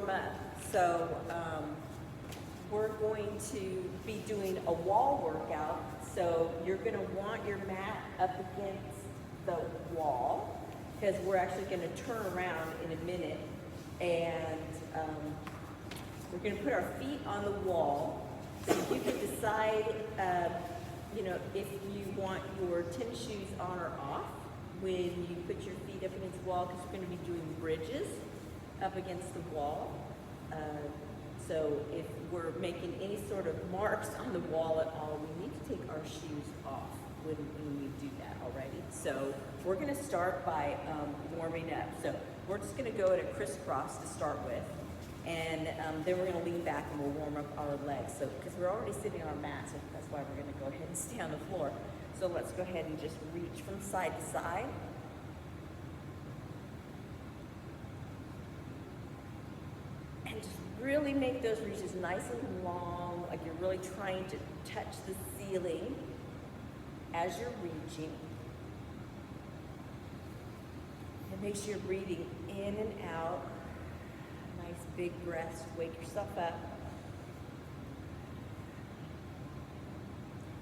warm up. So we're going to be doing a wall workout. So you're going to want your mat up against the wall because we're actually going to turn around in a minute, and we're going to put our feet on the wall. So you can decide, if you want your tennis shoes on or off when you put your feet up against the wall, because we're going to be doing bridges up against the wall. So if we're making any sort of marks on the wall at all, we need to take our shoes off when we do that already. So we're going to start by warming up. So we're just going to go at a crisscross to start with, and then we're going to lean back and we'll warm up our legs. So because we're already sitting on our mat, so that's why we're going to go ahead and stay on the floor. So let's go ahead and just reach from side to side. And just really make those reaches nice and long, like you're really trying to touch the ceiling as you're reaching. And make sure you're breathing in and out. Nice big breaths to wake yourself up.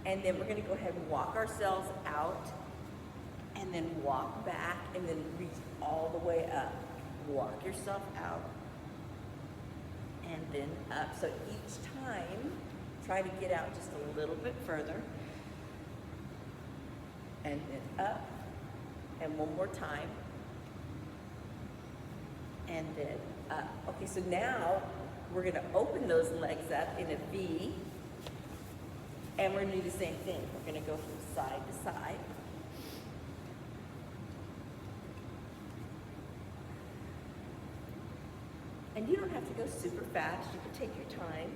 And then we're going to go ahead and walk ourselves out, and then walk back, and then reach all the way up. Walk yourself out, and then up. So each time, try to get out just a little bit further, and then up, and one more time, and then up. Okay, so now we're going to open those legs up in a V, and we're going to do the same thing. We're going to go from side to side. And you don't have to go super fast. You can take your time.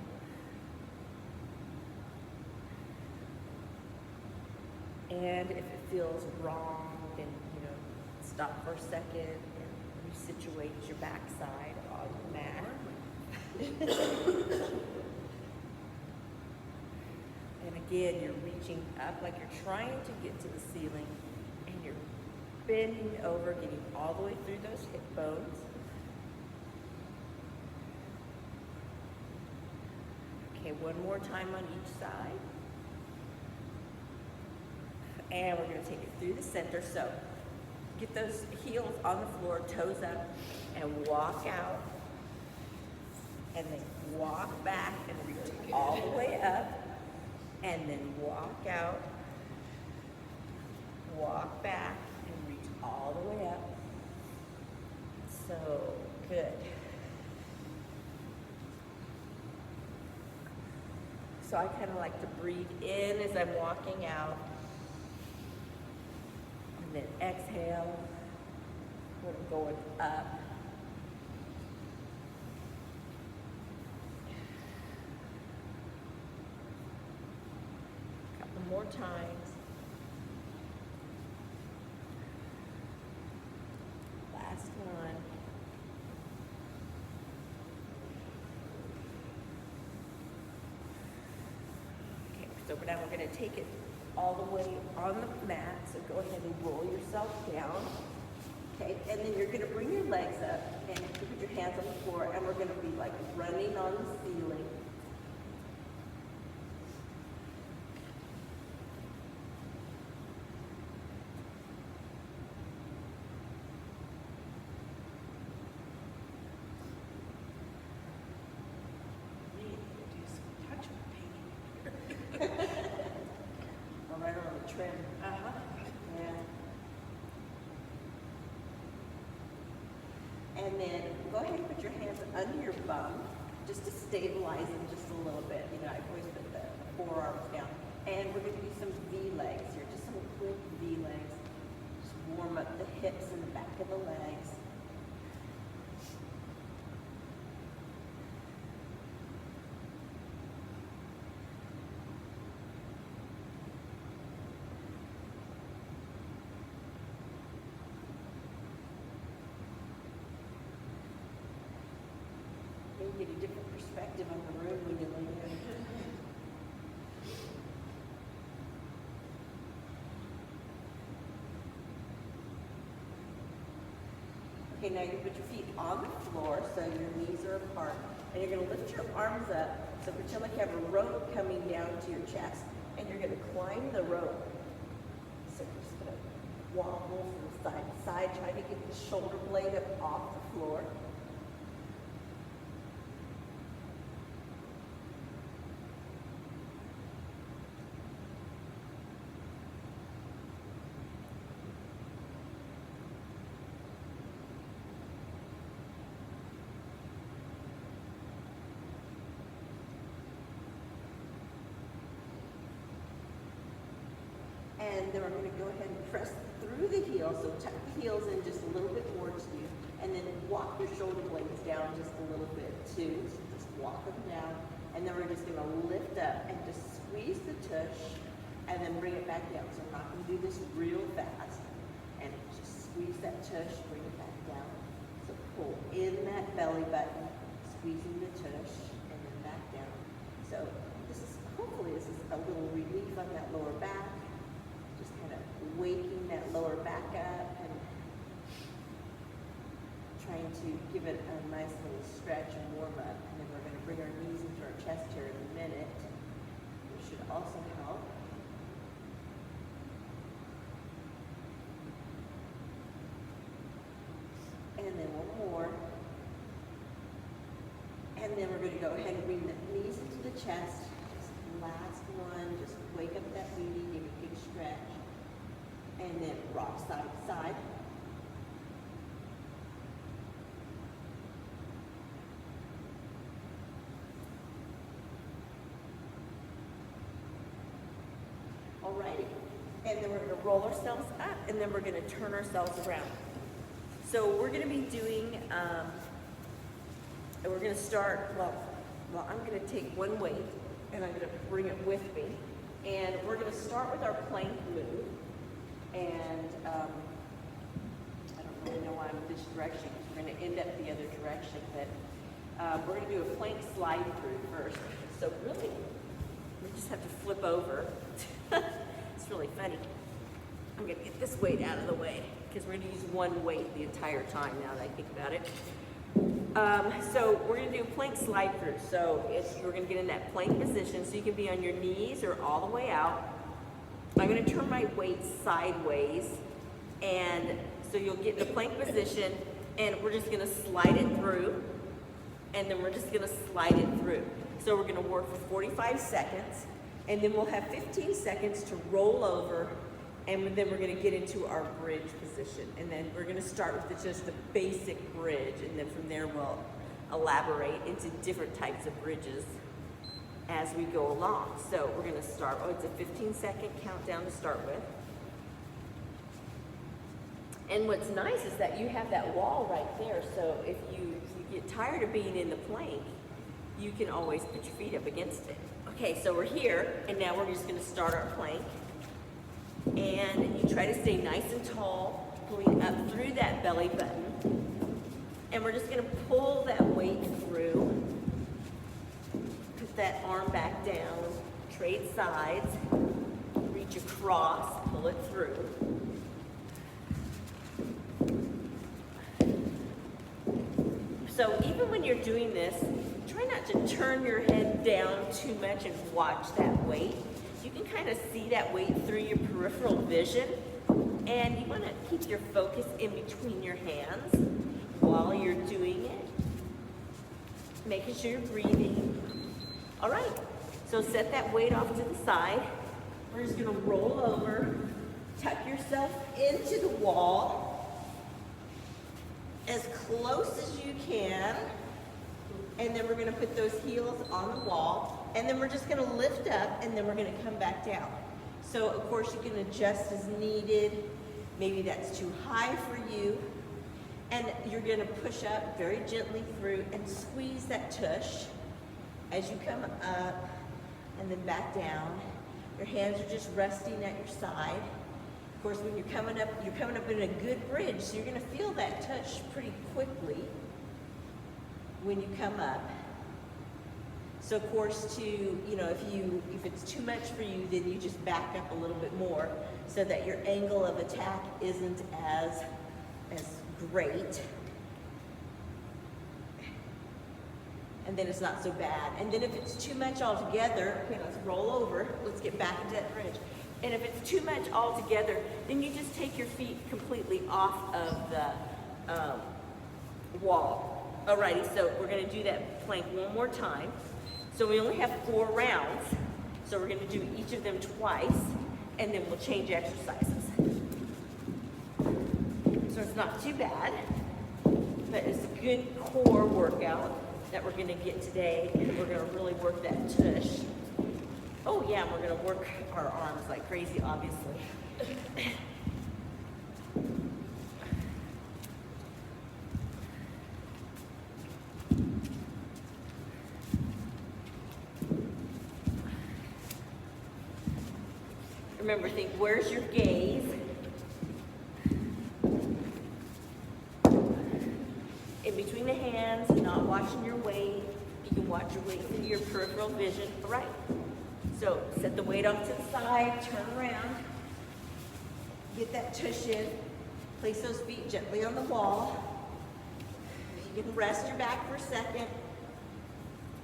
And if it feels wrong, then, stop for a second and resituate your backside on the mat. And again, you're reaching up like you're trying to get to the ceiling, and you're bending over, getting all the way through those hip bones. Okay, one more time on each side. And we're going to take it through the center. So get those heels on the floor, toes up, and walk out. And then walk back and reach all the way up. And then walk out, walk back, and reach all the way up. So good. So I kind of like to breathe in as I'm walking out, and then exhale, we're going up. More times. Last one. Okay, so now we're going to take it all the way on the mat. So go ahead and roll yourself down. Okay, and then you're going to bring your legs up and you put your hands on the floor, and we're going to be like running on the ceiling. Trim. Yeah. And then go ahead and put your hands under your bum just to stabilize them just a little bit. I always put the forearms down. And we're going to do some V-legs here, just some quick V-legs. Just warm up the hips and the back of the legs. You get a different perspective on the room when you lay in. Okay, now you put your feet on the floor so your knees are apart. And you're gonna lift your arms up. So pretend like you have a rope coming down to your chest. And you're gonna climb the rope. So you're just gonna wobble from side to side, try to get the shoulder blade up off the floor. And then we're going to go ahead and press through the heels. So tuck the heels in just a little bit towards you. And then walk your shoulder blades down just a little bit too. So just walk them down. And then we're just going to lift up and just squeeze the tush and then bring it back down. So I'm not going to do this real fast. And just squeeze that tush, bring it back down. So pull in that belly button, squeezing the tush, and then back down. So hopefully this is a little relief on that lower back. Waking that lower back up and trying to give it a nice little stretch and warm up. And then we're going to bring our knees into our chest here in a minute, which should also help. And then one more. And then we're going to go ahead and bring the knees into the chest. Just last one. Just wake up that booty, give it a big stretch. And then rock side to side. Alrighty. And then we're going to roll ourselves up, and then we're going to turn ourselves around. So we're going to be doing, and we're going to start, well, I'm going to take one weight, and I'm going to bring it with me. And we're going to start with our plank move. And I don't really know why I'm this direction, because we're going to end up the other direction, but we're going to do a plank slide through first. So really, we just have to flip over. It's really funny. I'm going to get this weight out of the way, because we're going to use one weight the entire time now that I think about it. So we're going to do a plank slide through. So we're going to get in that plank position, so you can be on your knees or all the way out. I'm going to turn my weight sideways, and so you'll get in the plank position, and we're just going to slide it through, and then we're just going to slide it through. So we're going to work for 45 seconds, and then we'll have 15 seconds to roll over, and then we're going to get into our bridge position. And then we're going to start with just the basic bridge, and then from there we'll elaborate into different types of bridges as we go along. So we're going to start, it's a 15-second countdown to start with. And what's nice is that you have that wall right there, so if you get tired of being in the plank, you can always put your feet up against it. Okay, so we're here, and now we're just going to start our plank. And you try to stay nice and tall, pulling up through that belly button. And we're just going to pull that weight through. Put that arm back down, trade sides, reach across, pull it through. So even when you're doing this, try not to turn your head down too much and watch that weight. You can kind of see that weight through your peripheral vision, and you want to keep your focus in between your hands while you're doing it, making sure you're breathing. All right, so set that weight off to the side. We're just going to roll over, tuck yourself into the wall as close as you can, and then we're going to put those heels on the wall, and then we're just going to lift up, and then we're going to come back down. So of course you can adjust as needed. Maybe that's too high for you, and you're going to push up very gently through and squeeze that tush as you come up and then back down. Your hands are just resting at your side. Of course, when you're coming up in a good bridge, so you're going to feel that touch pretty quickly when you come up. So of course, if it's too much for you, then you just back up a little bit more so that your angle of attack isn't as great. and then it's not so bad. And then if it's too much altogether, okay, let's roll over. Let's get back into that bridge. And if it's too much altogether, then you just take your feet completely off of the wall. Alrighty, so we're gonna do that plank one more time. So we only have 4 rounds. So we're gonna do each of them twice, and then we'll change exercises. So it's not too bad, but it's a good core workout that we're gonna get today, and we're gonna really work that tush. Oh yeah, and we're gonna work our arms like crazy, obviously. Remember, think, where's your gaze? In between the hands, not watching your weight. You can watch your weight into your peripheral vision. All right. So set the weight off to the side, turn around, get that tush in, place those feet gently on the wall. You can rest your back for a second.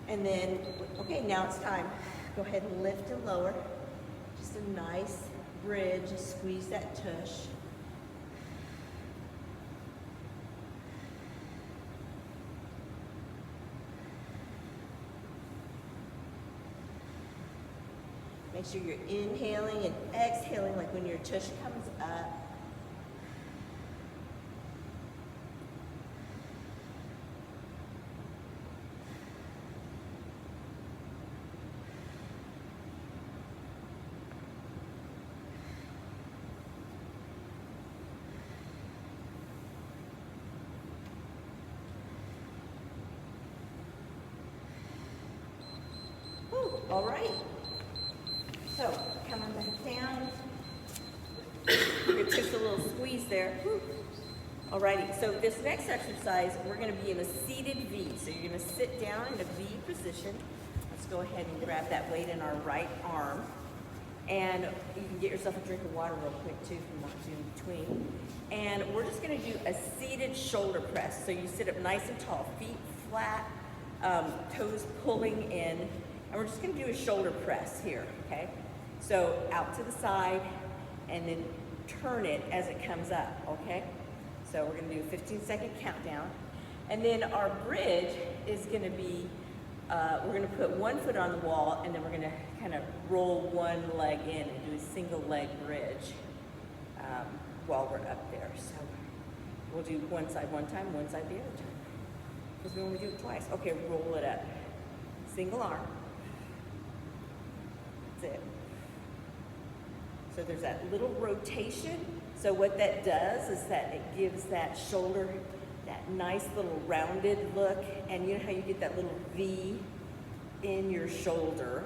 And then, okay, now it's time. Go ahead and lift and lower. Just a nice bridge, squeeze that tush. Make sure you're inhaling and exhaling like when your tush comes up. All right. So, coming back down. It took a little squeeze there. Alrighty, so this next exercise, we're gonna be in a seated V. So you're gonna sit down in a V position. Let's go ahead and grab that weight in our right arm. And you can get yourself a drink of water real quick too if you want to in between. And we're just gonna do a seated shoulder press. So you sit up nice and tall, feet flat, toes pulling in. And we're just gonna do a shoulder press here, okay? So out to the side, and then turn it as it comes up, okay? So we're gonna do a 15-second countdown. And then our bridge is gonna be, we're gonna put one foot on the wall, and then we're gonna kind of roll one leg in and do a single leg bridge while we're up there. So we'll do one side one time, one side the other time. Because we only do it twice. Okay, roll it up. Single arm. That's it. So there's that little rotation. So what that does is that it gives that shoulder that nice little rounded look. And you know how you get that little V in your shoulder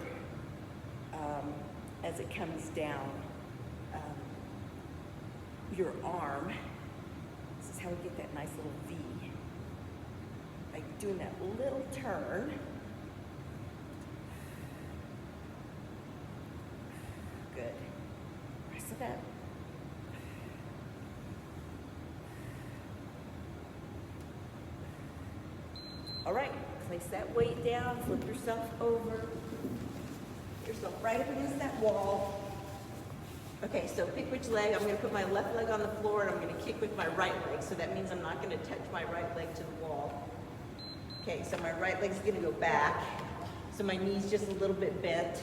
as it comes down your arm. This is how we get that nice little V. Like doing that little turn. Good. Press it up. All right, place that weight down, flip yourself over. Get yourself right up against that wall. Okay, so pick which leg. I'm gonna put my left leg on the floor and I'm gonna kick with my right leg. So that means I'm not gonna touch my right leg to the wall. Okay, so my right leg's gonna go back. So my knee's just a little bit bent.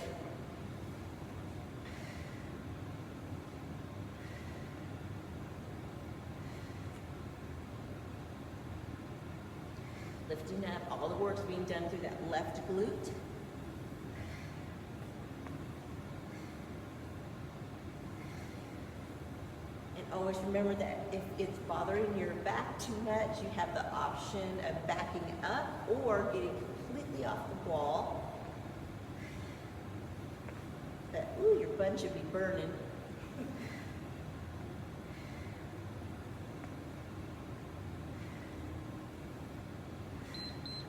Lifting up, all the work's being done through that left glute. And always remember that if it's bothering your back too much, you have the option of backing up or getting completely off the wall. But, ooh, your bun should be burning.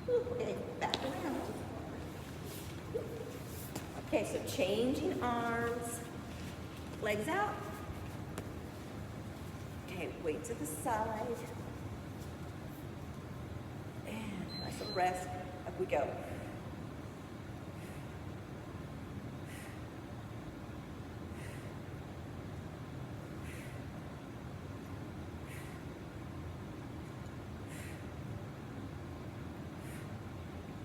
Okay, back around. Okay, so changing arms, legs out. Okay, weight to the side. And nice little rest. Up we go.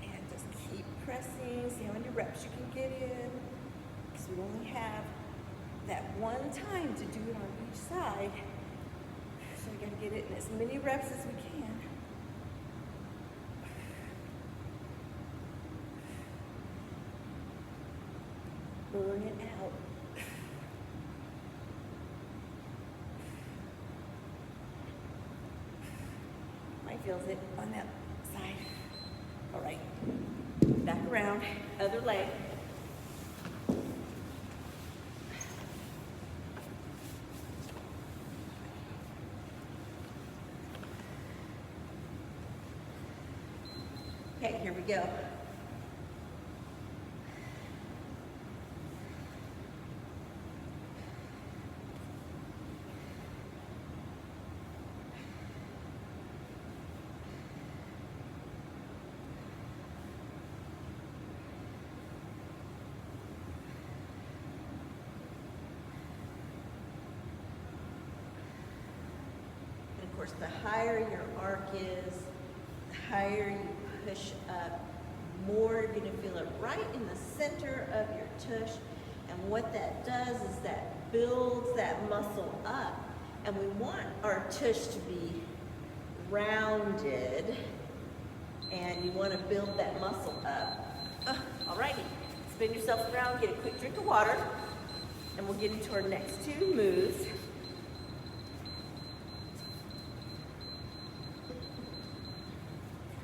And just keep pressing. See how many reps you can get in. Because we only have that one time to do it on each side. So we gotta get it in as many reps as we can. Burn it out. Mine feels it on that side. All right, back around, other leg. Okay, here we go. And of course, the higher your arc is, the higher you push up, more you're gonna feel it right in the center of your tush. And what that does is that builds that muscle up. And we want our tush to be rounded, and you wanna build that muscle up. Alrighty, spin yourself around, get a quick drink of water, and we'll get into our next two moves.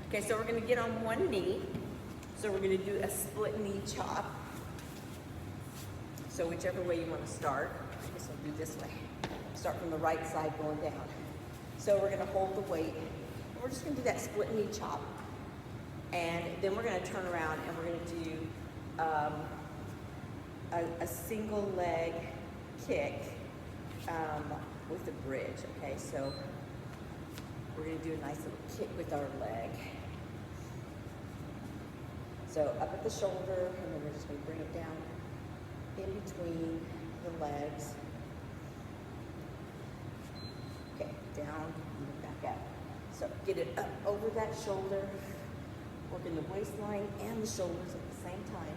Okay, so we're gonna get on one knee. So we're gonna do a split knee chop. So whichever way you wanna start, I guess I'll do this way. Start from the right side going down. So we're gonna hold the weight. We're just gonna do that split knee chop. And then we're gonna turn around and we're gonna do a single leg kick with a bridge, okay? So we're gonna do a nice little kick with our leg. So up at the shoulder, and then we're just gonna bring it down in between the legs. Okay, down, and back up. So get it up over that shoulder, working the waistline and the shoulders at the same time.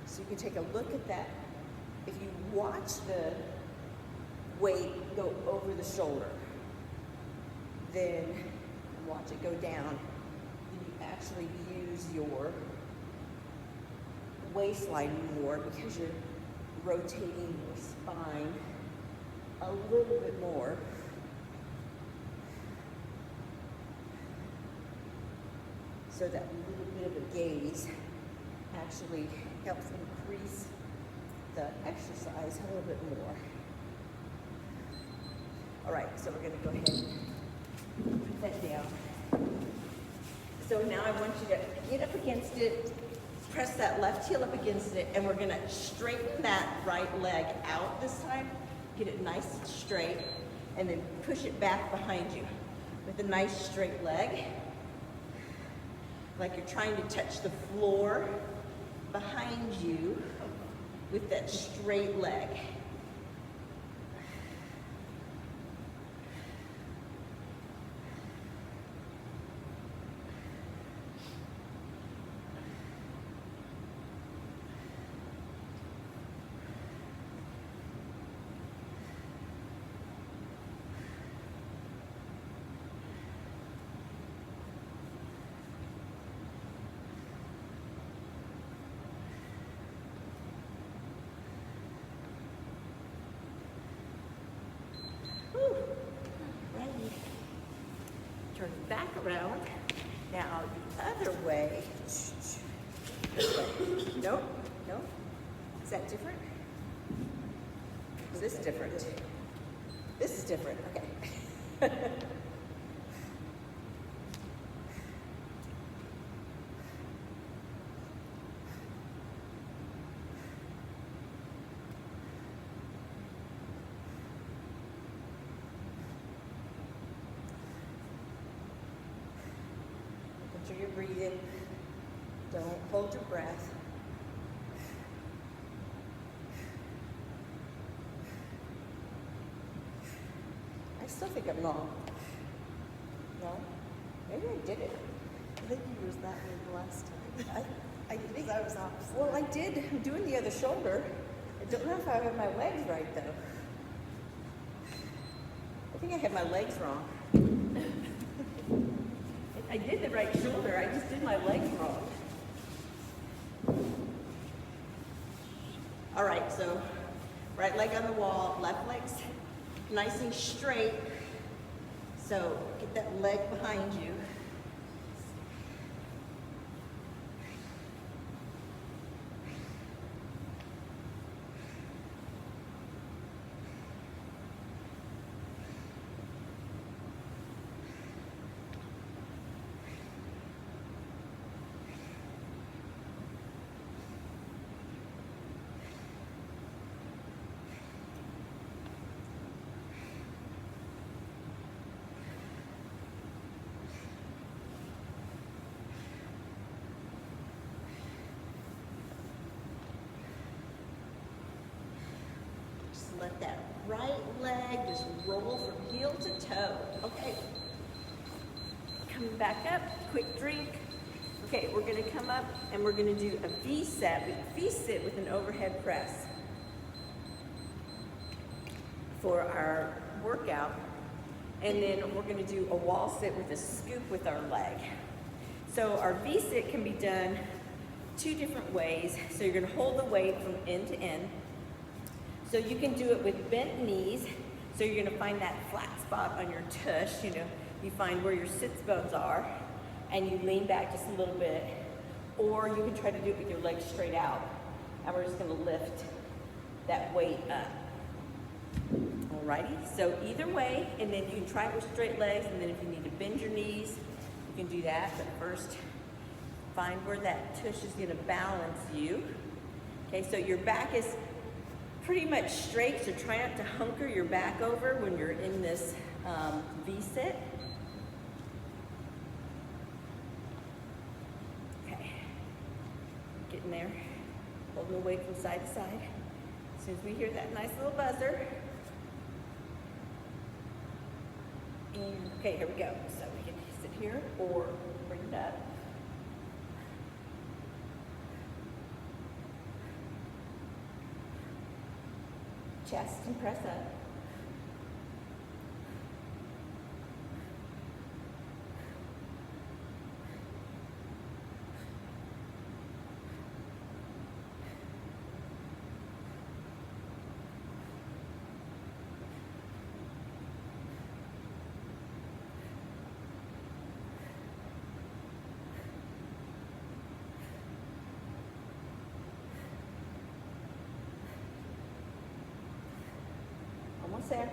So you can take a look at that. If you watch the weight go over the shoulder, then watch it go down, then you actually use your waistline more because you're rotating your spine a little bit more. So that little bit of a gaze actually helps increase the exercise a little bit more. All right, so we're gonna go ahead and put that down. So now I want you to get up against it, press that left heel up against it, and we're gonna straighten that right leg out this time, get it nice and straight, and then push it back behind you with a nice straight leg, like you're trying to touch the floor behind you with that straight leg. Turn it back around. Now the other way. This way. No? No? Is that different? Is this different? This is different. Okay. You're breathing. Don't hold your breath. I still think I'm wrong. No? Maybe I did it. I think you was that way the last time. I think I was opposite. Well, I did. I'm doing the other shoulder. I don't know if I have my legs right, though. I think I had my legs wrong. I did the right shoulder. I just did my legs wrong. All right, so right leg on the wall, left leg's nice and straight. So get that leg behind you. Let that right leg just roll from heel to toe. Okay. Coming back up, quick drink. Okay, we're gonna come up and we're gonna do a V-sit with an overhead press for our workout. And then we're gonna do a wall sit with a scoop with our leg. So our V-sit can be done two different ways. So you're gonna hold the weight from end to end. So you can do it with bent knees. So you're gonna find that flat spot on your tush, you find where your sits bones are, and you lean back just a little bit. Or you can try to do it with your legs straight out. And we're just gonna lift that weight up. Alrighty, so either way, and then you can try it with straight legs, and then if you need to bend your knees, you can do that. But first, find where that tush is gonna balance you. Okay, so your back is pretty much straight, so try not to hunker your back over when you're in this V-sit. Okay, getting there, holding the weight from side to side. As soon as we hear that nice little buzzer. And okay, here we go. So we can sit here or bring it up. Chest and press up. Almost there.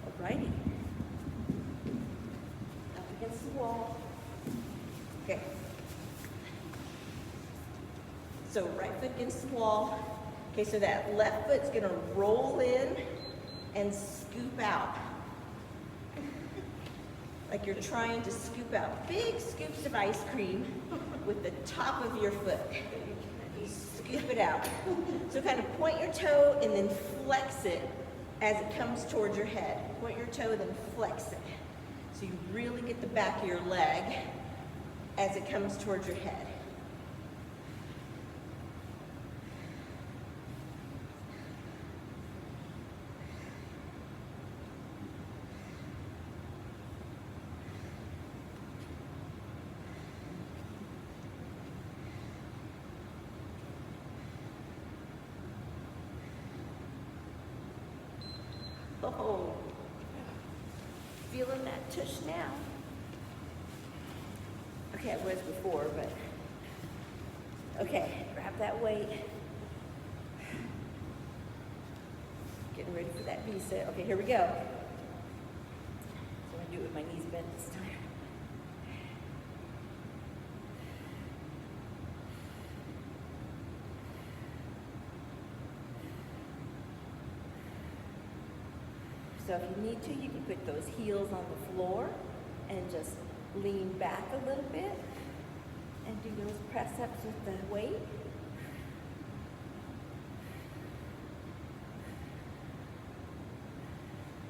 Alrighty. Up against the wall. Okay. So right foot against the wall. Okay, so that left foot's gonna roll in and scoop out. Like you're trying to scoop out big scoops of ice cream with the top of your foot. Scoop it out. So kind of point your toe and then flex it as it comes towards your head. Point your toe, then flex it. So you really get the back of your leg as it comes towards your head. Oh, feeling that tush now. Okay, I was before, but okay, grab that weight. Getting ready for that V-sit. Okay, here we go. So I'm gonna do it with my knees bent this time. So if you need to, you can put those heels on the floor and just Lean back a little bit and do those press ups with the weight.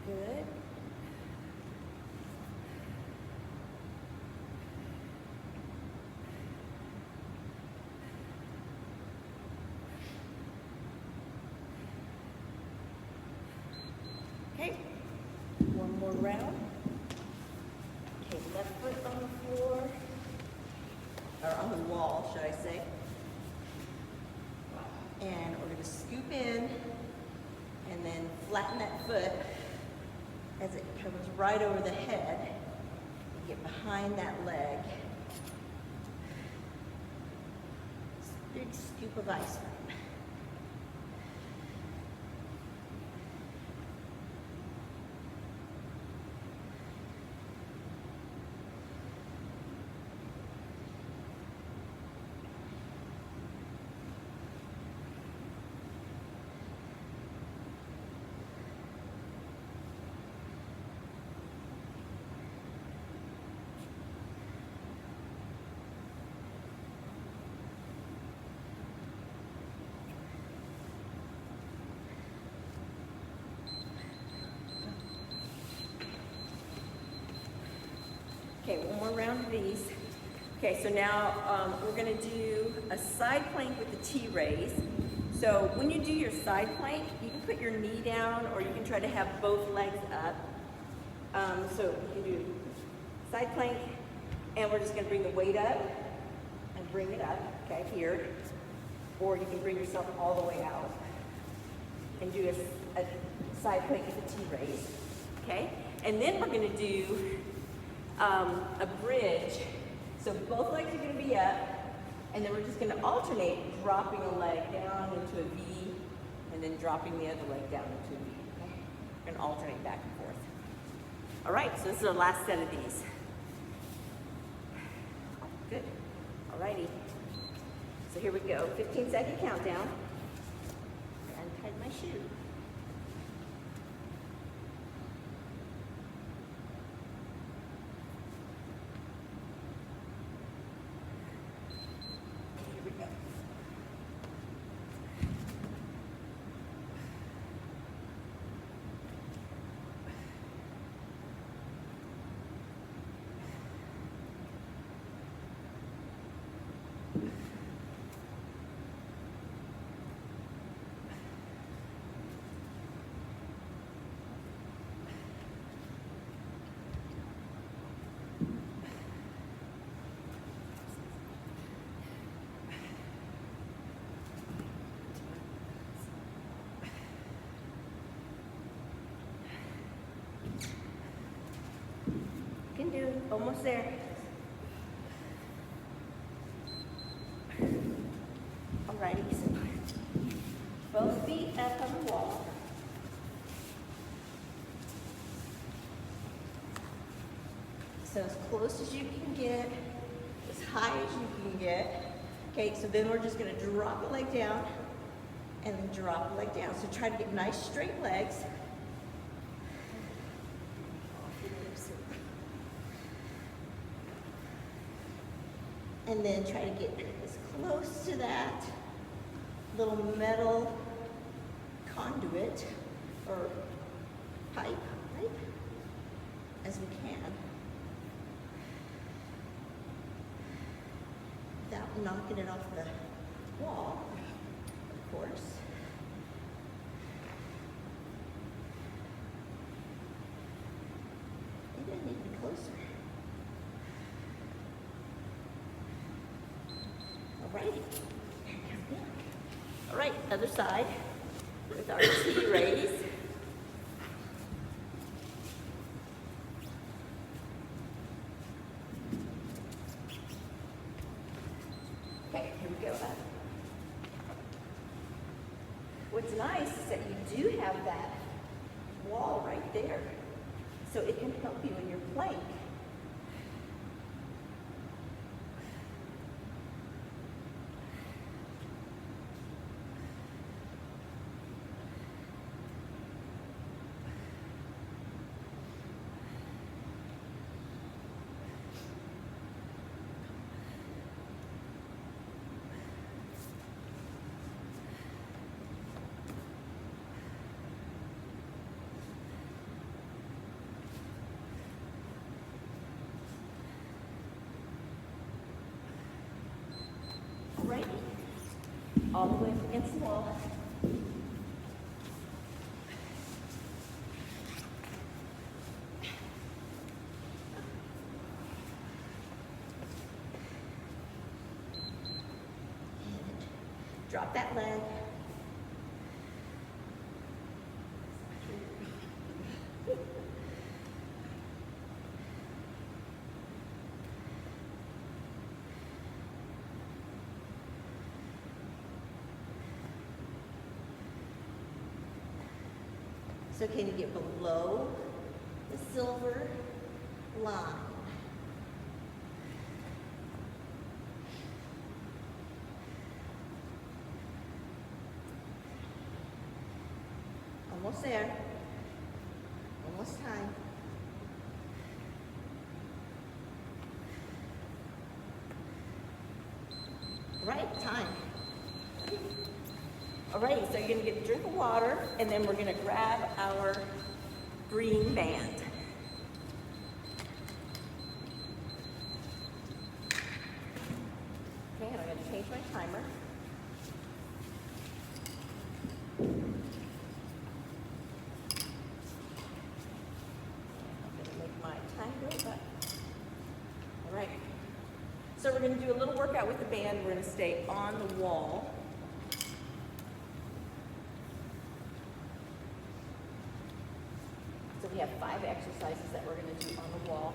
Good. Okay, one more round. Okay, left foot on the floor, or on the wall, should I say. And we're gonna scoop in and then flatten that foot as it comes right over the head. Get behind that leg. Big scoop of ice cream. Okay, one more round of these. Okay, so now we're gonna do a side plank with the T-raise. So when you do your side plank, you can put your knee down or you can try to have both legs up. So you can do side plank and we're just gonna bring the weight up and bring it up, okay, here. Or you can bring yourself all the way out and do a side plank with the T-raise, okay? And then we're gonna do a bridge. So both legs are going to be up, and then we're just going to alternate dropping a leg down into a V, and then dropping the other leg down into a V. Okay? We're going to alternate back and forth. All right, so this is our last set of these. Good. All righty. So here we go. 15-second countdown. I untied my shoe. Can do it. Almost there. Alrighty, so both feet up on the wall. So as close as you can get, as high as you can get. Okay, so then we're just gonna drop the leg down and then drop the leg down. So try to get nice straight legs. And then try to get as close to that little metal conduit or pipe as we can, without knocking it off the wall, of course. Maybe I need to be closer. Alrighty. All right, other side with our T-raise. Okay, here we go. What's nice is that you do have that wall right there, so it can help you in your plank. all the way up against the wall. Drop that leg. So can you get below the silver line? Almost there. Almost time. Right, time. Alrighty, so you're gonna get a drink of water, and then we're gonna grab our green band. Okay, and I'm gonna change my timer. Alright, so we're going to do a little workout with the band. We're going to stay on the wall. So we have 5 exercises that we're going to do on the wall.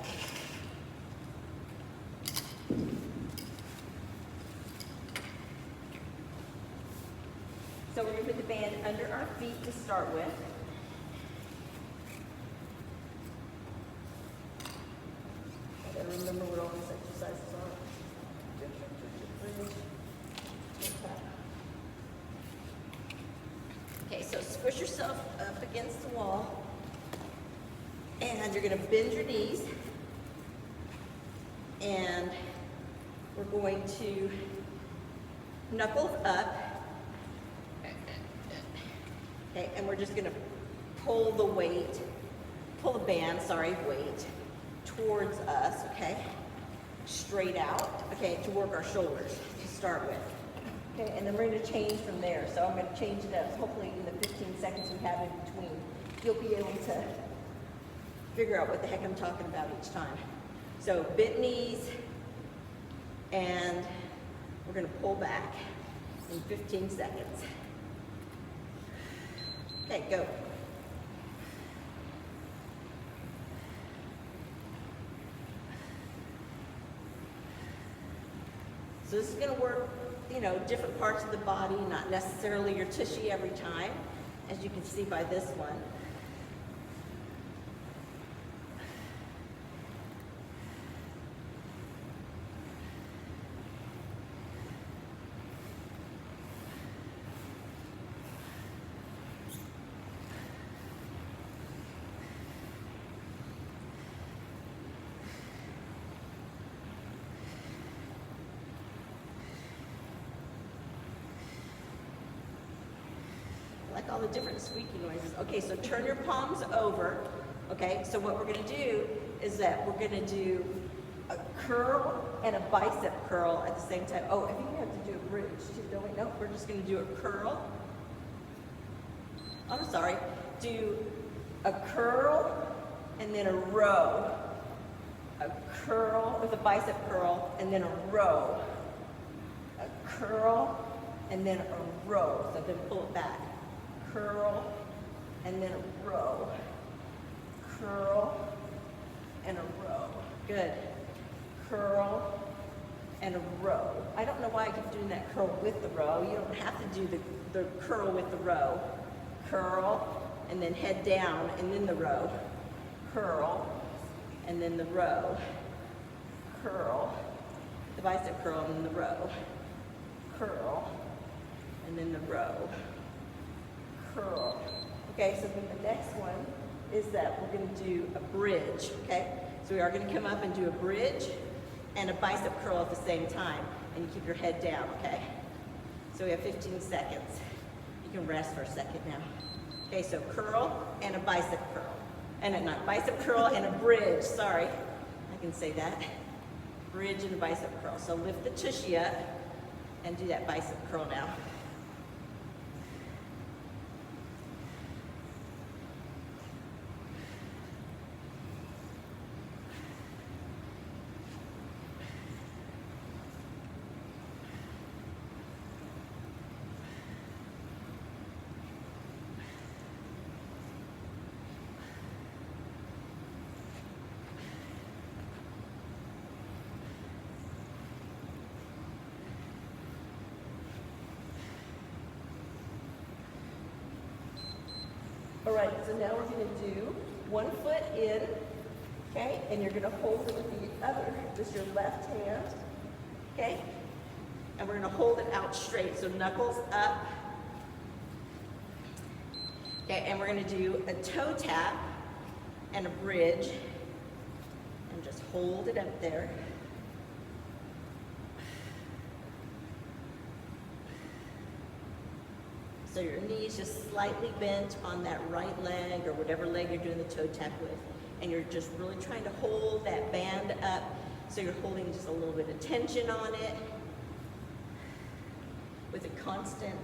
So we're going to put the band under our feet to start with. Remember what all these exercises are. Okay, so squish yourself up against the wall, and you're going to bend your knees, and we're going to knuckles up, okay, and we're just going to pull the weight, weight towards us, okay? Straight out, okay, to work our shoulders to start with. Okay, and then we're going to change from there. So I'm going to change it up. Hopefully in the 15 seconds we have in between, you'll be able to figure out what the heck I'm talking about each time. So bent knees, and we're going to pull back in 15 seconds. Okay, go. So this is going to work, different parts of the body, not necessarily your tushy every time, as you can see by this one. Like all the different squeaky noises. Okay, so turn your palms over. Okay, so what we're going to do is that we're going to do a curl and a bicep curl at the same time. Oh, I think we have to do a bridge too, don't we? No, we're just going to do a curl. I'm sorry. Do a curl and then a row. A curl with a bicep curl and then a row. A curl and then a row. So then pull it back. Curl, and then a row. Curl, and a row. Good. Curl, and a row. I don't know why I keep doing that curl with the row. You don't have to do the curl with the row. Curl, and then head down, and then the row. Curl, and then the row. Curl, the bicep curl, and then the row. Curl, and then the row. Curl. Okay, so then the next one is that we're going to do a bridge, okay? So we are going to come up and do a bridge and a bicep curl at the same time, and you keep your head down, okay? So we have 15 seconds. You can rest for a second now. Okay, so curl and a bicep curl. And not bicep curl and a bridge, sorry. I can say that. Bridge and a bicep curl. So lift the tushy up and do that bicep curl now. so now we're gonna do 1 foot in, okay? And you're gonna hold it with the other, just your left hand, okay? And we're gonna hold it out straight, so knuckles up. Okay, and we're gonna do a toe tap and a bridge. And just hold it up there. So your knee's just slightly bent on that right leg or whatever leg you're doing the toe tap with. And you're just really trying to hold that band up so you're holding just a little bit of tension on it with a constant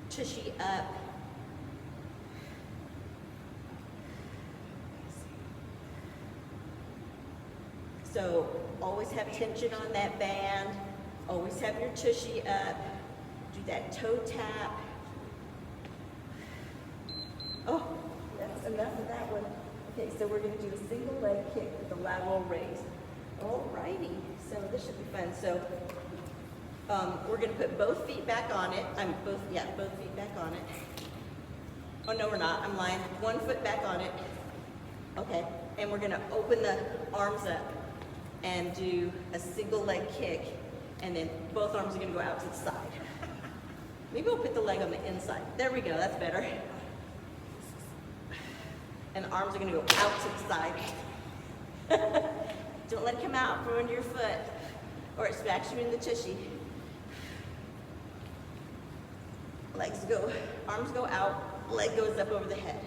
tushy up. So always have tension on that band, always have your tushy up, do that toe tap. Oh, that's enough of that one. Okay, so we're gonna do a single leg kick with the lateral raise. Alrighty, so this should be fun. So we're gonna put both feet back on it. Both feet back on it. Oh no, we're not, I'm lying. 1 foot back on it. Okay, and we're gonna open the arms up and do a single leg kick, and then both arms are gonna go out to the side. Maybe we'll put the leg on the inside. There we go, that's better. And the arms are gonna go out to the side. Don't let it come out from under your foot, or it smacks you in the tushy. Legs go, arms go out, leg goes up over the head.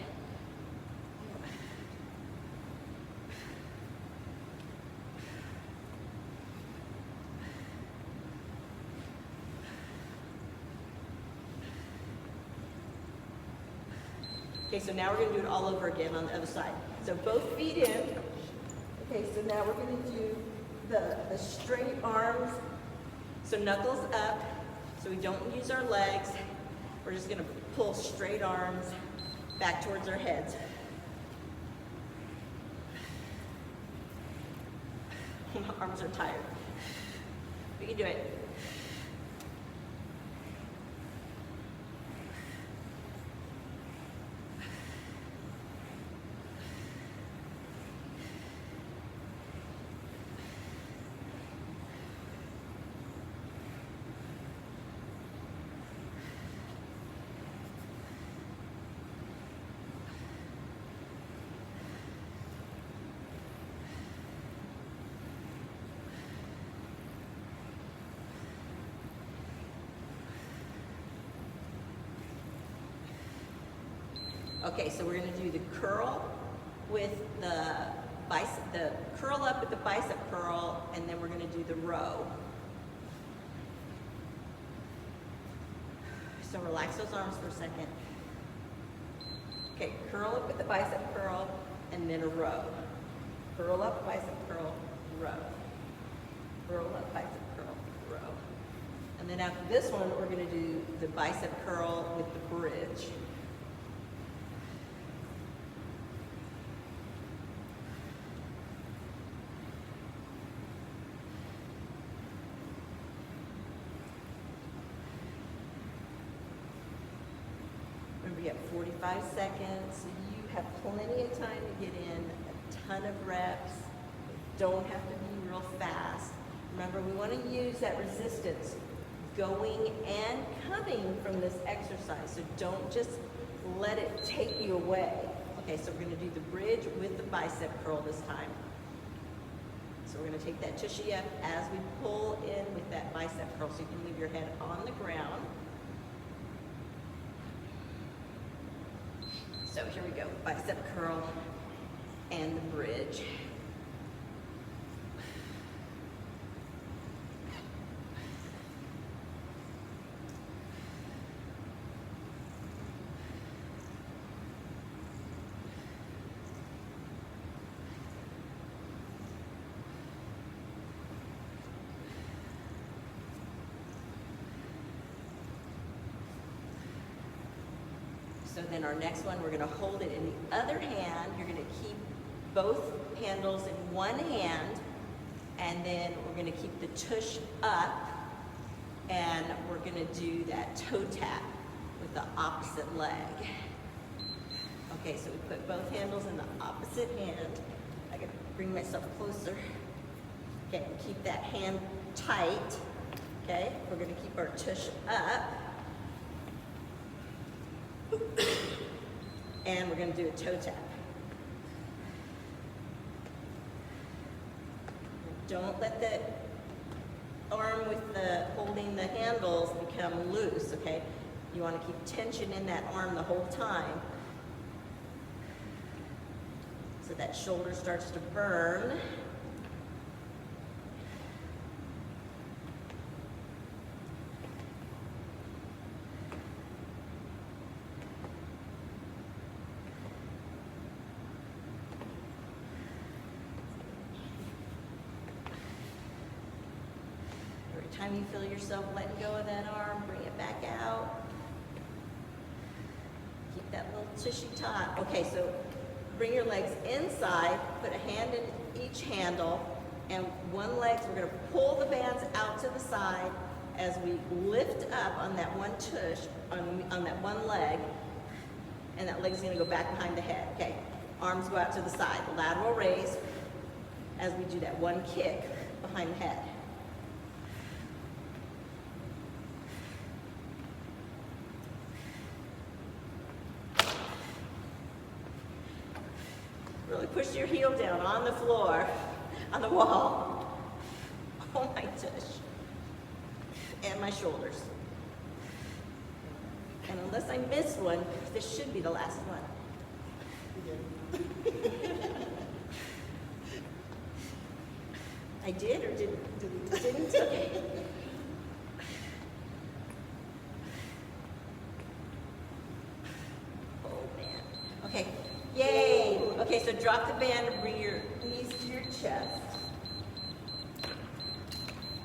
Okay, so now we're gonna do it all over again on the other side. So both feet in. Okay, so now we're gonna do the straight arms. So knuckles up, so we don't use our legs. We're just gonna pull straight arms back towards our heads. My arms are tired. We can do it. Okay, so we're gonna do the curl with the curl up with the bicep curl, and then we're gonna do the row. So relax those arms for a second. Okay, curl up with the bicep curl, and then a row. Curl up, bicep curl, row. Curl up, bicep curl, row. And then after this one, we're gonna do the bicep curl with the bridge. We have 45 seconds, so you have plenty of time to get in a ton of reps. You don't have to be real fast. Remember, we want to use that resistance going and coming from this exercise, so don't just let it take you away. Okay, so we're going to do the bridge with the bicep curl this time. So we're going to take that tushy up as we pull in with that bicep curl, so you can leave your head on the ground. So here we go, bicep curl and the bridge. So then our next one, we're gonna hold it in the other hand. You're gonna keep both handles in one hand, and then we're gonna keep the tush up, and we're gonna do that toe tap with the opposite leg. Okay, so we put both handles in the opposite hand. I gotta bring myself closer. Okay, keep that hand tight. Okay, we're gonna keep our tush up. And we're gonna do a toe tap. Don't let the arm with the holding the handles become loose, okay? You want to keep tension in that arm the whole time so that shoulder starts to burn. Time you feel yourself letting go of that arm, bring it back out. Keep that little tushy taut. Okay, so bring your legs inside, put a hand in each handle, and one leg, so we're gonna pull the bands out to the side as we lift up on that one tush, on that one leg, and that leg's gonna go back behind the head. Okay, arms go out to the side, lateral raise, as we do that one kick behind the head. Really push your heel down on the floor, on the wall. Oh, my tush. And my shoulders. And unless I missed one, this should be the last one. I did or didn't? Didn't? Okay. Oh, man. Okay. Yay! Okay, so drop the band and bring your knees to your chest.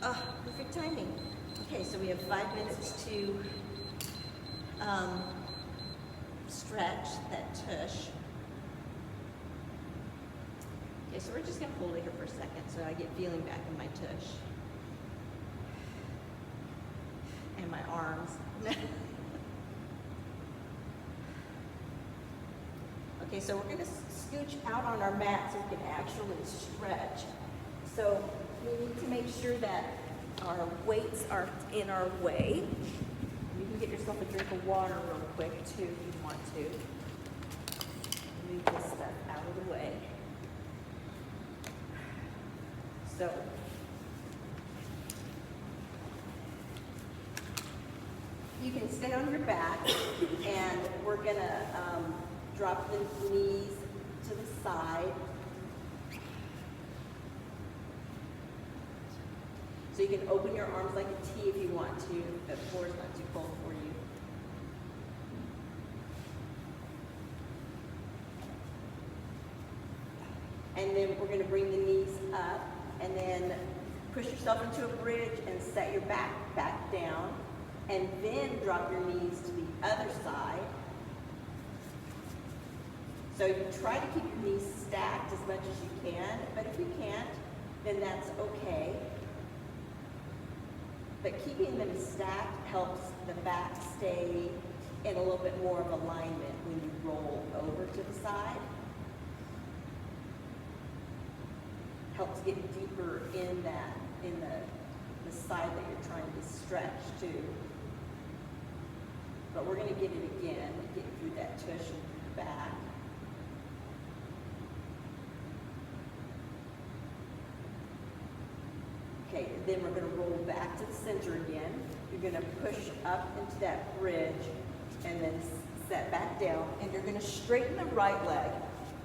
Oh, perfect timing. Okay, so we have 5 minutes to stretch that tush. Okay, so we're just gonna hold it here for a second so I get feeling back in my tush. And my arms. Okay, so we're going to scooch out on our mat so we can actually stretch. So we need to make sure that our weights are in our way. You can get yourself a drink of water real quick too if you want to. Move this stuff out of the way. So you can stay on your back, and we're going to drop the knees to the side. So you can open your arms like a T if you want to. The floor is not too cold for you. And then we're going to bring the knees up and then push yourself into a bridge and set your back down. And then drop your knees to the other side. So you try to keep your knees stacked as much as you can, but if you can't, then that's okay. But keeping them stacked helps the back stay in a little bit more of alignment when you roll over to the side. Helps get deeper in the side that you're trying to stretch to. But we're going to get it again, get through that tush and back. Okay, then we're going to roll back to the center again. You're going to push up into that bridge and then set back down. And you're going to straighten the right leg.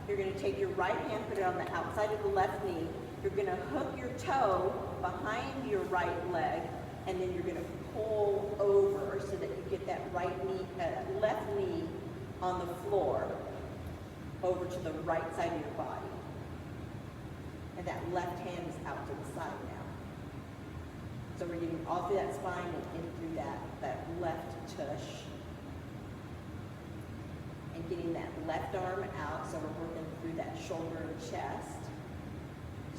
You're going to take your right hand, put it on the outside of the left knee. You're going to hook your toe behind your right leg, and then you're going to pull over so that you get that left knee on the floor over to the right side of your body. And that left hand is out to the side now. So we're getting all through that spine and in through that left tush. And getting that left arm out, so we're working through that shoulder and chest.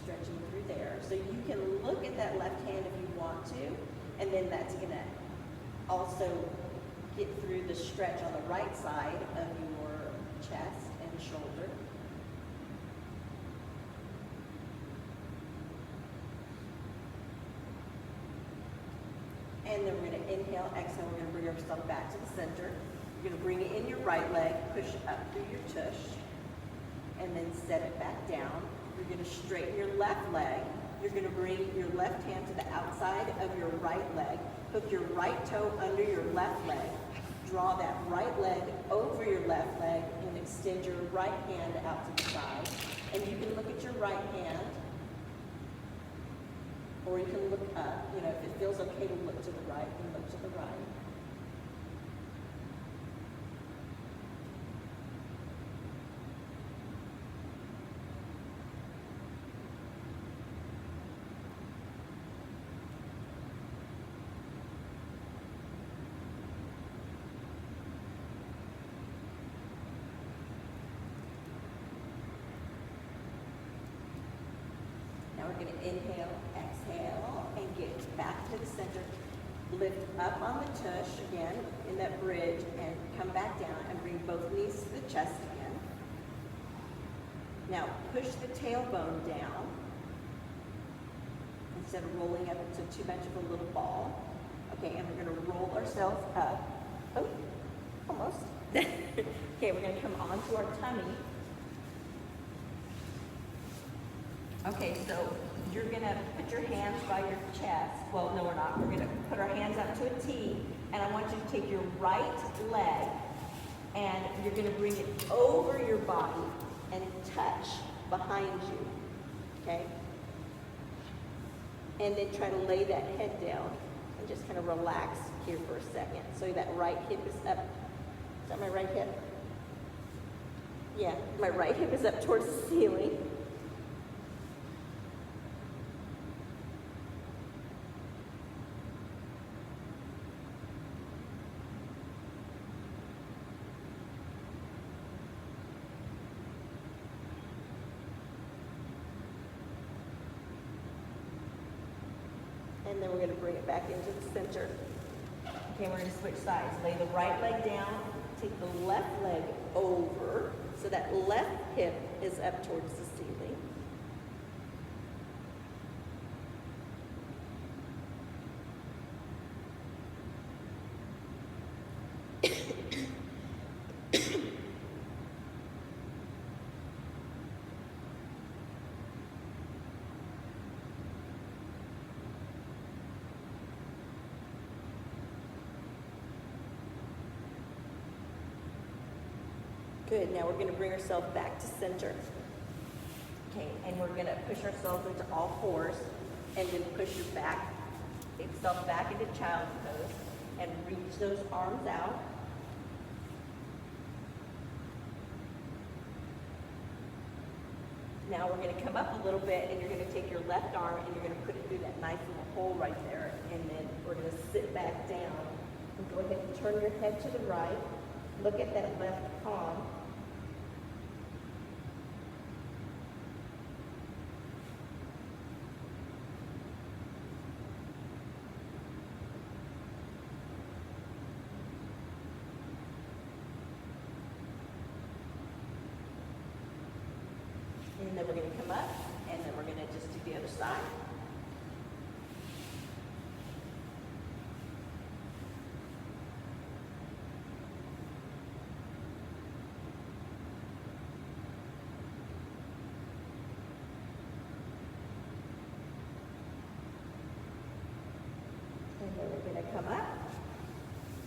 Stretching through there. So you can look at that left hand if you want to, and then that's going to also get through the stretch on the right side of your chest and shoulder. And then we're going to inhale, exhale. We're going to bring ourselves back to the center. You're going to bring it in your right leg, push up through your tush, and then set it back down. You're going to straighten your left leg. You're going to bring your left hand to the outside of your right leg. Hook your right toe under your left leg. Draw that right leg over your left leg and extend your right hand out to the side. And you can look at your right hand, or you can look up. You know, if it feels okay to look to the right, then look to the right. Now we're going to inhale, exhale, and get back to the center. Lift up on the tush again in that bridge and come back down and bring both knees to the chest again. Now push the tailbone down instead of rolling up into too much of a little ball. Okay, and we're going to roll ourselves up. Oh, almost. Okay, we're going to come onto our tummy. Okay, so you're gonna put your hands by your chest. Well, no, we're not. We're gonna put our hands up to a T, and I want you to take your right leg, and you're gonna bring it over your body and touch behind you, okay? And then try to lay that head down and just kind of relax here for a second. So that right hip is up. Is that my right hip? Yeah, my right hip is up towards the ceiling. And then we're going to bring it back into the center. Okay, we're going to switch sides. Lay the right leg down, take the left leg over, so that left hip is up towards the ceiling. Good, now we're going to bring ourselves back to center. Okay, and we're going to push ourselves into all fours and then push yourself back into child's pose and reach those arms out. Now we're going to come up a little bit and you're going to take your left arm and you're going to put it through that nice little hole right there, and then we're going to sit back down and go ahead and turn your head to the right. Look at that left palm. And then we're going to come up, and then we're going to just do the other side. And then we're going to come up,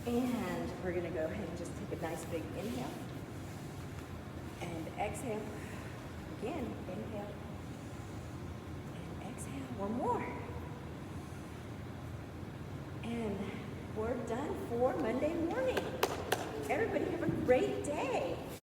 and we're going to go ahead and just take a nice big inhale and exhale. Again, inhale and exhale. One more. And we're done for Monday morning. Everybody have a great day.